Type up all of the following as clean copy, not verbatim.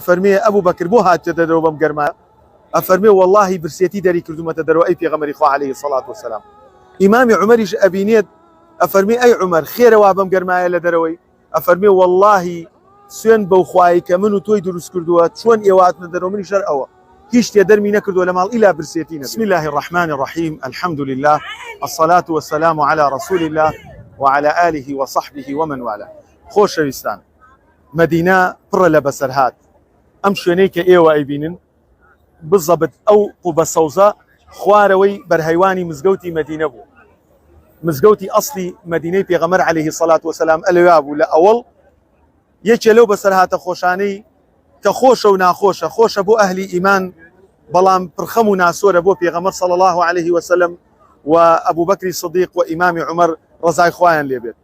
فرمي أبو بكر بو هات تدرو بمقرما أفرمي والله برسيتي داري كردومة تدرو أي في غمر إخوة عليه الصلاة والسلام. إمام عمرش أبينيت أفرمي أي عمر خير وابم قرما إلى دروي أفرمي والله سوين بوخواي كمنو توي دروس كردوات شون إيوات ندرو من شر أوا هيش تقدر مين كردو لمال إلى برسيتين. بسم الله الرحمن الرحيم الحمد لله الصلاة والسلام على رسول الله وعلى آله وصحبه ومن والاه. خوش شويستان مدينة برا لبسرهات ئەم شوێنەی کە ئێوە ئەیبینن بزەبت ئەو قوبە سەوزە خواروەی بەرهەیوانی مزگەوتی مەدینە بوو. مزگەوتی ئەسلی مەدینەی پێغەمبەر عەلەیهی سەڵات وسەلام ئەلەوێ بوو لە ئەوڵ یەکێ لەو بەسەرهاتە خۆشانەی کە خۆشە و ناخۆشە خۆشە بۆ ئەهلی ئیمان بەڵام پرخەم و ناسۆرە بۆ پێغەمبەر صلی الله عليه وسلم و ئەبوو بەکری صدیق و ئیمامی عومەر ڕەزای خوایان لێبێت.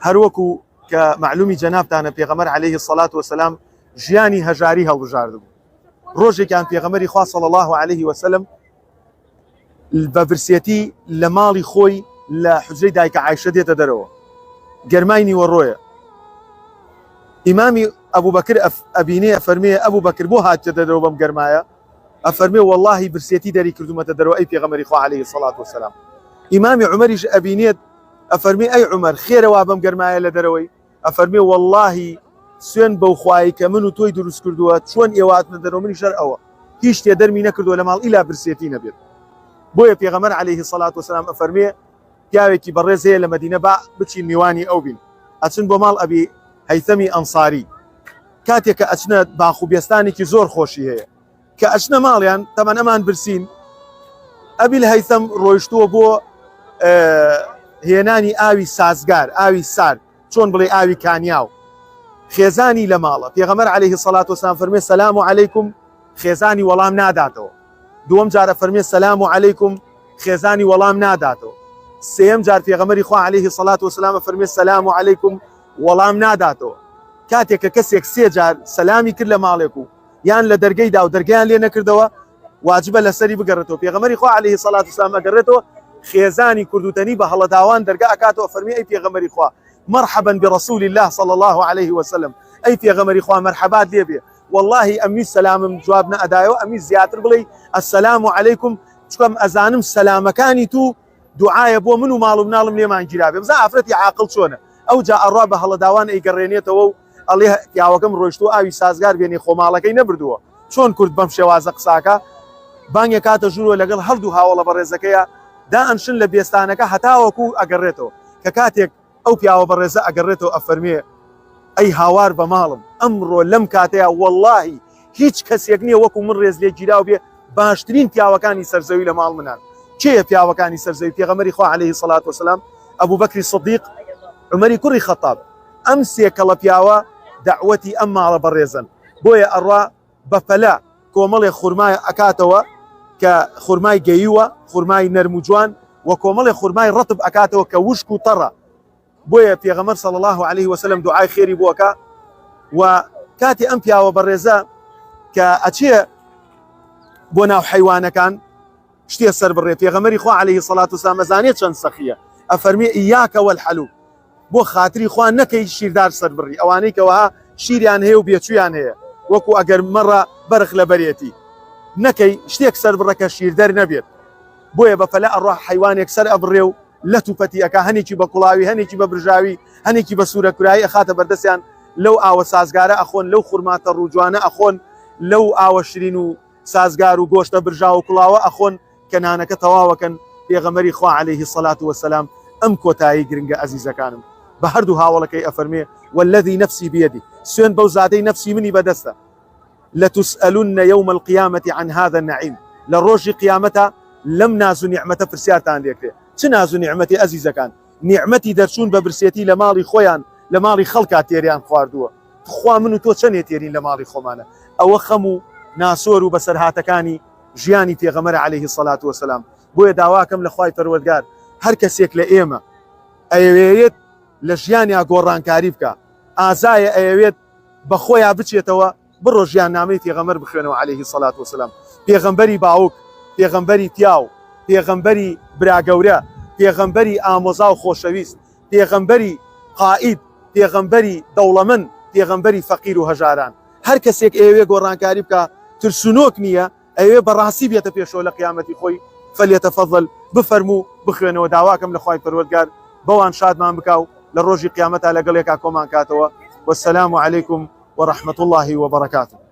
هەروەکو کە معلومی جەنابتانە پێغەمبەر عەلەیهی الصلاة والسلام ژیانی هەژاری هەڵبژاردبوو. ڕۆژێکیان پێغەمبەری خوا صلی الله عليه وسلم بە برسێتی لە ماڵی خۆی لە حوجرەی دایکە عایشە دێتە دەرەوە گەرمای نیوەڕۆیە. ئیمامی ئەبوو بەکر ئەبینێ ئەفەرمێ ئەبوو بەکر بۆ هاتیە دەرەوە بەم گەرمایە ئەفەرمێ واللهی برسێتی دەری کردومەتە دەرەوە ئەی پێغەمبەری خوا عەلەیهی الصلاة والسلام. ئیمامی عومەریش ئەبینێت ئەفەرمێ ئەی عومەر خێرەوا بەم گەرمایە لە دەرەوەی ئەفەرمێ واللهی سوێن بەو خوای کە من و تۆی دروست کردووە چۆن ئێواتنە دەرەوە منی شەر ئەوە هیچ تێدەرمی نەکردووە لە ماڵ ئیلا برسێتی نەبێت. بۆیە پێغەمبەر عەلەیهی الصلاة والسلام ئەفەرمێ پیاوێکی بەڕێز هەیە لە مەدینە با بچین میوانی ئەو بین. ئەچن بۆ ماڵ ئەبی هەیثەمی ئەنساری. کاتێک کە ئەچنە باخوبێستانێکی زۆر خۆشی هەیە کە ئەچنە ماڵیان تەمان ئەمان برسین ئەبی لە هەیثەم ڕۆیشتووە بۆ هێنانی ئاوی سازگار ئاوی سارد چۆن بڵێ ئاوی کانیاو خێزانی لە ماڵە. پێغەمبەر عەلەیهی الصلاة والسلام فەرمێ سەلام عەلەیکم خێزانی وەڵام ناداتەوە. دووەم جارە فەرمێ سەلام عەلەیکم خێزانی وەڵام ناداتەوە. سێەم جار پێغەمبەری خوا عەلەیهی الصلاة والسلام فەرمێ سەلام عەلەیکم وەڵام ناداتەوە. کاتێک کە کەسێک سێ جار سەلامی کرد لە ماڵێک و یان لە دەرگەیدا و دەرگیان لێ نەکردەوە واجبە لەسەری بگەڕێتەوە. پێغەمبەری خوا عەلەیهی الصلاة والسلام ئەگەڕێتەوە خێزانی کوردوتەنی بە هەڵەداوان دەرگا ئەکاتەوە فەرمێ ئەی پێغەمبەری خوا مرحبا برسول الله صلى الله عليه وسلم أي في غمر إخوان مرحبات ليبيا والله أمي السلام جوابنا أدايو أمي زياتر بلي السلام عليكم شكم أزانم سلام كاني تو دعاء بو منو مالو منالم لي ما نجرابي بزا عفرتي عاقل شونه أو جاء الرابع هلا داوان أي قرينيته و الله يا وكم روشتو أوي سازقار بيني خمالكي نبردوه شون كرد بمشي وازق ساكا بانيا كاتا جورو لقل هردو هاولا برزكيا دا أنشن لبيستانك حتى وكو أقريتو ككاتيك ئەو پیاوە بەڕێزە ئەگەڕێتەوە ئەفەرمێ ئەی هاوار بە ماڵم ئەمڕۆ لەم کاتەیە واللهی هیچ کەسێک نییە وەکو من ڕێز لێ گیراو بێ باشترین پیاوەکانی سەرزەوی لە ماڵ منان. کێیە پیاوەکانی سەرزەوی؟ پێغەمبەری خوا عەلەیهی الصلاة والسلام ئەبوو بەکری صدیق عومەری کوڕی خەتاب. ئەم سێ کەڵە پیاوە دەعوەتی ئەم ماڵە بەڕێزن بۆیە ئەڕوا بەپەلا کۆمەڵێ خورمای ئەکاتەوە کە خورمای گەیوە خورمای نەرم و جوان و کۆمەڵێ خورمای ڕەتب ئەکاتەوە کە وشک و تەڕە. بۆیە پێغەمبەر صلی الله عليه وسلم دوعای خێری بۆکە و کاتی ئەم پیاوە بەڕێزە کە ئەچێ بۆ ناو حەیوانەکان شتێ سەر بڕێ پێغەمبەری خوا عەلەیهی الصلاة والسلام ئەزانێت چەند سەخیە ئەفەرمێ ئیاکە وەلحەلوب بۆ خاتری خوا نەکەی شیردار سەر بڕی ئەوانەی کەوەها شیریان هەیە و بێچوویان هەیە وەکو ئەگەر مەڕە بەرخ لە بەرێتی نەکەی شتێک سەر بڕە کە شیردەر نەبێت. بۆیە بەپەلا ئەڕوا حەیوانێک سەر ئەبڕێ و لە توپەتی ئەکا هەنێکی بە کوڵاوی هەنێکی بە برژاوی هەنێکی بە سوورە کورایی ئەخاتە بەردەستیان لەو ئاوە سازگارە ئەخۆن لەو خوڕماتە ڕووجوانە ئەخۆن لەو ئاوە شرین و سازگار و گۆشتە برژاو و کوڵاوە ئەخۆن کە نانەکە تەواوەکەن. پێغەمبەری خوا عەلەیهی الصلاة والسلام ئەم کۆتایی گرنگە ئەزیزەکانم بە هەردوو هاوڵەکەی ئەفەرمێ والذی نفسی بیەدی سوێن بەو زاتەی نفسی منی بەدەستە لەتوسئەلون یوم القیامة عن هذا النعیم لە ڕۆژی قیامەتە لەم ناز و نیعمەتە پرسیارتان لێکرێ. چ ناز و نیعمەتی ئەزیزەکان؟ نیعمەتی دەرچوون بە برسێتی لە ماڵی خۆیان لە ماڵی خەڵکا تێریان خواردووە. خوا من و تۆ چەندێ تێرین لە ماڵی خۆمانە. ئەوە خەم و ناسۆر و بەسەرهاتەکانی ژیانی پێغەمبەر عەلەیهی الصلاة والسلام. بۆیە داواکەم لە خوای پەروەردگار هەر کەسێک لە ئێمە ئەیەوێت لە ژیانیا گۆڕانکاری بکە ئازایە ئەیەوێت بە خۆیان بچێتەوە بڕۆ ژیاننامەی پێغەمبەر بخوێنەوە عەلەیهی الصلاة والسلام. پێغەمبەری باوک پێغەمبەری پیاو پێغەمبەری براگەورە پێغەمبەری ئامۆزا و خۆشەویست پێغەمبەری قائید پێغەمبەری دەوڵەمەند پێغەمبەری فەقیر و هەژاران هەر کەسێک ئێوێ گۆڕانکاری بکە ترسونۆک نییە ئەوێ بەڕاستی بێتە پێشەوە لە قیامەتی خۆی فەلیەتەفەضل بفەرموو بخوێنەوە داواکەم لە خوای پەروەردگار بەوان شادمان بکاو لە ڕۆژی قیامەتا لەگەڵێکا کۆمان کاتەوە. وەسەلام عەلەیکم وەڕەحمەتوڵڵاهی وبەرەکاتوه.